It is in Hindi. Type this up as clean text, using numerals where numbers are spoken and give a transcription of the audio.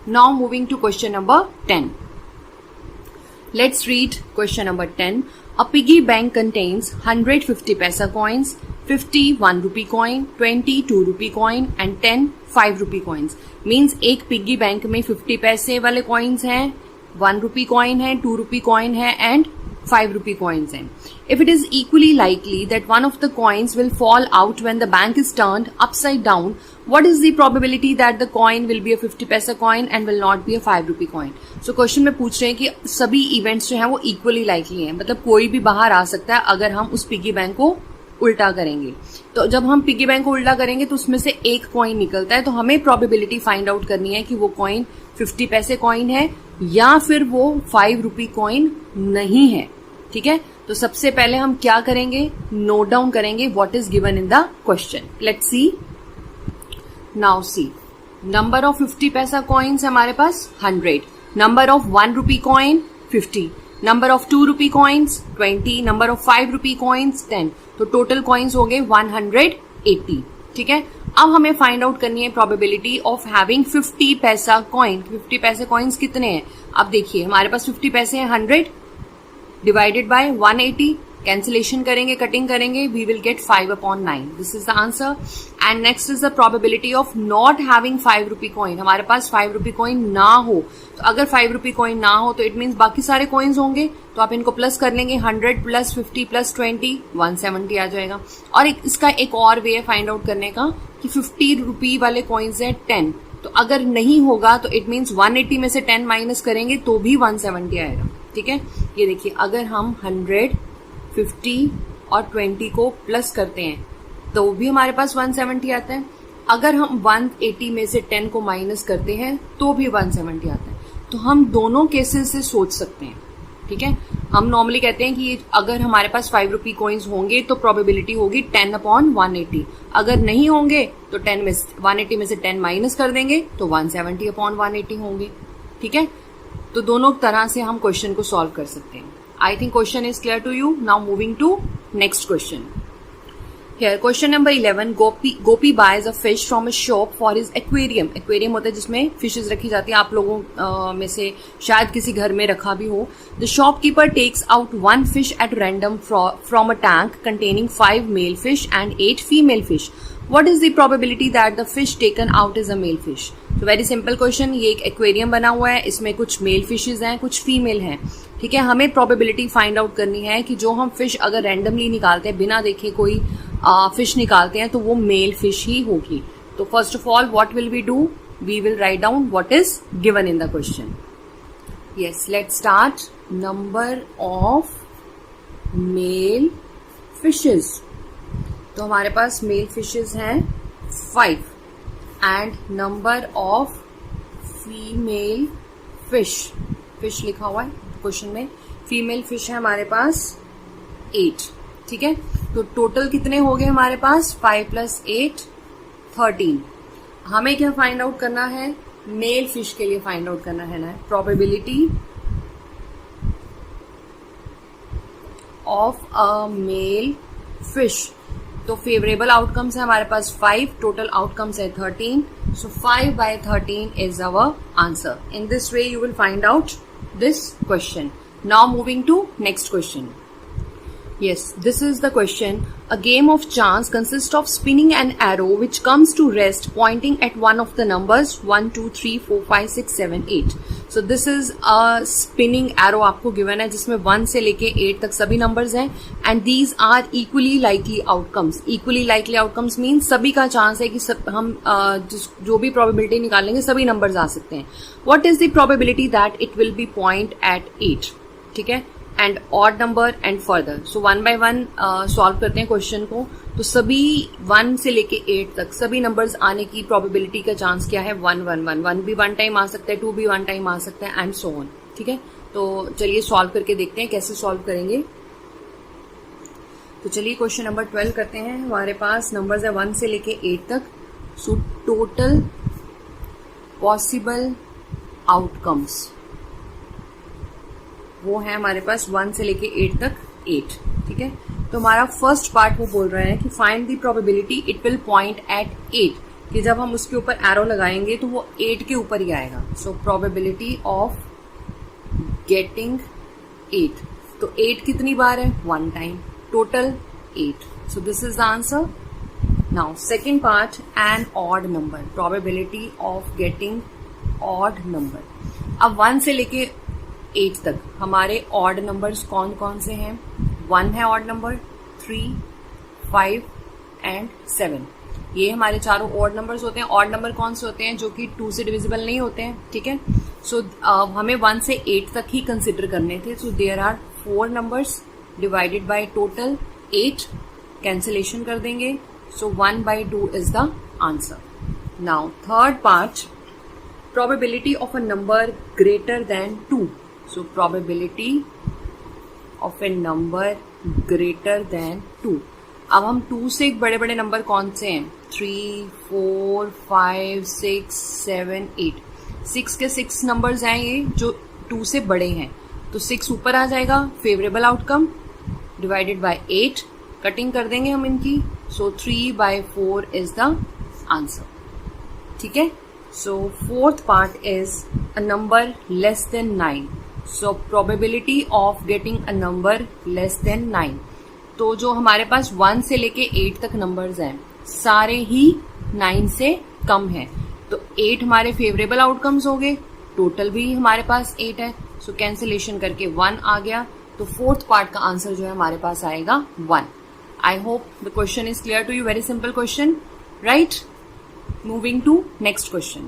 Now moving to question number 10. Let's read question number 10. A piggy bank contains 100 50 paisa coins, 50 1 rupee coin, 20 2 rupee coin and 10 5 rupee coins. Means एक पिग्गी बैंक में 50 पैसे वाले coins हैं, 1 rupee coin है, 2 rupee coin है and 5 rupee coins हैं. If it is equally likely that one of the coins will fall out when the bank is turned upside down, what is the probability that the coin will be a 50 paisa coin and will not be a 5 rupee coin? So question में पूछ रहे हैं कि सभी इवेंट्स जो हैं वो इक्वली लाइकली हैं, मतलब कोई भी बाहर आ सकता है अगर हम उस पिग्गी बैंक को उल्टा करेंगे. तो जब हम पिग्गी बैंक को उल्टा करेंगे तो उसमें से एक कॉइन निकलता है, तो हमें प्रोबेबिलिटी फाइंड आउट करनी है कि वो कॉइन 50 पैसे कॉइन है या फिर वो 5 रुपी कॉइन नहीं है. ठीक है, तो सबसे पहले हम क्या करेंगे, नोट डाउन करेंगे what is given in the question. Let's see. Now see, number of 50 पैसा कॉइन्स हमारे पास 100, number of 1 rupee coin 50, number of 2 rupee coins 20, number of 5 rupee coins 10. तो टोटल कॉइन्स हो गए 180. ठीक है, अब हमें फाइंड आउट करनी है प्रोबेबिलिटी ऑफ हैविंग 50 पैसा कॉइन. 50 पैसे कॉइन्स कितने हैं, अब देखिए हमारे पास 50 पैसे हैं, 100 डिवाइडेड बाय 180, कैंसिलेशन करेंगे, कटिंग करेंगे, we will get 5/9. This is the answer. And next is the probability of not having 5 rupee coin. हमारे पास 5 रुपी कॉइन ना हो, तो अगर 5 रुपी कॉइन ना हो तो इट मीन्स बाकी सारे कॉइन्स होंगे, तो आप इनको प्लस कर लेंगे. 100 प्लस 50 प्लस 20 170 आ जाएगा. और इसका एक और वे है फाइंड आउट करने का कि 50 रुपी वाले कॉइन्स है 10, तो अगर नहीं होगा तो इट मीन्स 180 में से 10 माइनस करेंगे तो भी 170 आएगा. ठीक है, ये देखिए अगर हम 100 50 और 20 को प्लस करते हैं तो भी हमारे पास 170 आता है. अगर हम 180 में से 10 को माइनस करते हैं तो भी 170 आता है. तो हम दोनों केसेस से सोच सकते हैं. ठीक है, हम नॉर्मली कहते हैं कि अगर हमारे पास 5 रुपी कॉइन्स होंगे तो प्रोबेबिलिटी होगी 10/180. अगर नहीं होंगे तो 180 में से 10 माइनस कर देंगे तो 170/180 होंगे. ठीक है, तो दोनों तरह से हम क्वेश्चन को सॉल्व कर सकते हैं. I think question is clear to you. Now moving to next question. Here question number 11. Gopi buys a fish from a shop for his aquarium. Aquarium होता है जिसमें fishes रखी जाती है. आप लोगों में से शायद किसी घर में रखा भी हो. The shopkeeper takes out one fish at random from a tank containing 5 male fish and 8 female fish. What is the probability that the fish taken out is a male fish? तो वेरी सिंपल क्वेश्चन. ये एक एक्वेरियम बना हुआ है, इसमें कुछ मेल फिशेज हैं, कुछ फीमेल हैं. ठीक है, हमें प्रोबेबिलिटी फाइंड आउट करनी है कि जो हम फिश अगर रैंडमली निकालते हैं, बिना देखे कोई फिश निकालते हैं, तो वो मेल फिश ही होगी. तो first of all what will we do, we will write down what is given in the question. Yes, let's start. Number of male fishes, तो हमारे पास मेल फिशेज हैं 5 and number of female fish, fish लिखा हुआ है क्वेश्चन में, फीमेल फिश है हमारे पास 8. ठीक है, तो टोटल कितने हो गए हमारे पास, 5 + 8 13. हमें क्या फाइंड आउट करना है, मेल फिश के लिए फाइंड आउट करना है ना, probability of a male fish. तो फेवरेबल आउटकम्स है हमारे पास 5, टोटल आउटकम्स है 13. So 5/13 is our answer. In this way you will find out this question. Now moving to next question. Yes, this is the question. A game of chance consists of spinning an arrow which comes to rest pointing at one of the numbers 1 2 3 4 5 6 7 8. So this is a spinning arrow आपको given है जिसमें 1 से लेके 8 तक सभी numbers हैं and these are equally likely outcomes. Equally likely outcomes means सभी का chance है कि हम जो भी probability निकालेंगे सभी numbers आ सकते हैं. What is the probability that it will be point at 8? ठीक है, and odd number and further. So 1 by 1 solve करते हैं क्वेश्चन को. तो सभी 1 से लेके 8 तक सभी नंबर्स आने की प्रोबेबिलिटी का चांस क्या है, 1 1 1. 1 भी 1 टाइम आ सकता है, 2 भी 1 टाइम आ सकता है एंड सो ऑन. ठीक है, तो चलिए सॉल्व करके देखते हैं कैसे सॉल्व करेंगे. तो चलिए क्वेश्चन नंबर 12 करते हैं. हमारे पास नंबर्स है 1 से लेके 8 तक. सो टोटल पॉसिबल आउटकम्स वो है हमारे पास 1 से लेके 8 तक 8. ठीक है, तो हमारा फर्स्ट पार्ट वो बोल रहा है कि find the probability it will point at 8. कि जब हम उसके ऊपर एरो लगाएंगे तो वो 8 के ऊपर ही आएगा. So probability of getting 8. तो 8 कितनी बार है? 1 time. Total 8. So this is the answer. Now second part, an odd number. Probability of getting odd number. अब 1 से लेके 8 तक हमारे ऑड नंबर्स कौन कौन से हैं? 1 है ऑड नंबर, 3, 5 एंड 7. ये हमारे चारों ऑड नंबर्स होते हैं. ऑड नंबर कौन से होते हैं? जो कि 2 से डिविजिबल नहीं होते हैं. ठीक है. सो हमें 1 से 8 तक ही कंसिडर करने थे. So there are 4 numbers divided by total 8. Cancellation कर देंगे. So 1/2 is the answer. Now third part, probability of a number greater than 2. So probability of a number greater than 2. अब हम 2 से एक बड़े बड़े नंबर कौन से हैं? 3, 4, 5, 6, 7, 8. 6 के 6 नंबर्स हैं ये जो 2 से बड़े हैं. तो 6 ऊपर आ जाएगा. Favourable outcome divided by 8. Cutting कर देंगे हम इनकी. सो 3/4 इज द आंसर. ठीक है. So fourth part is a number less than 9. So probability of getting a number less than 9. तो जो हमारे पास 1 से लेके 8 तक नंबर्स हैं सारे ही 9 से कम हैं. तो 8 हमारे फेवरेबल आउटकम्स हो गए. टोटल भी हमारे पास 8 है. सो कैंसिलेशन करके 1 आ गया. तो फोर्थ पार्ट का आंसर जो है हमारे पास आएगा 1. I hope the question is clear to you. Very simple question, right? Moving to next question.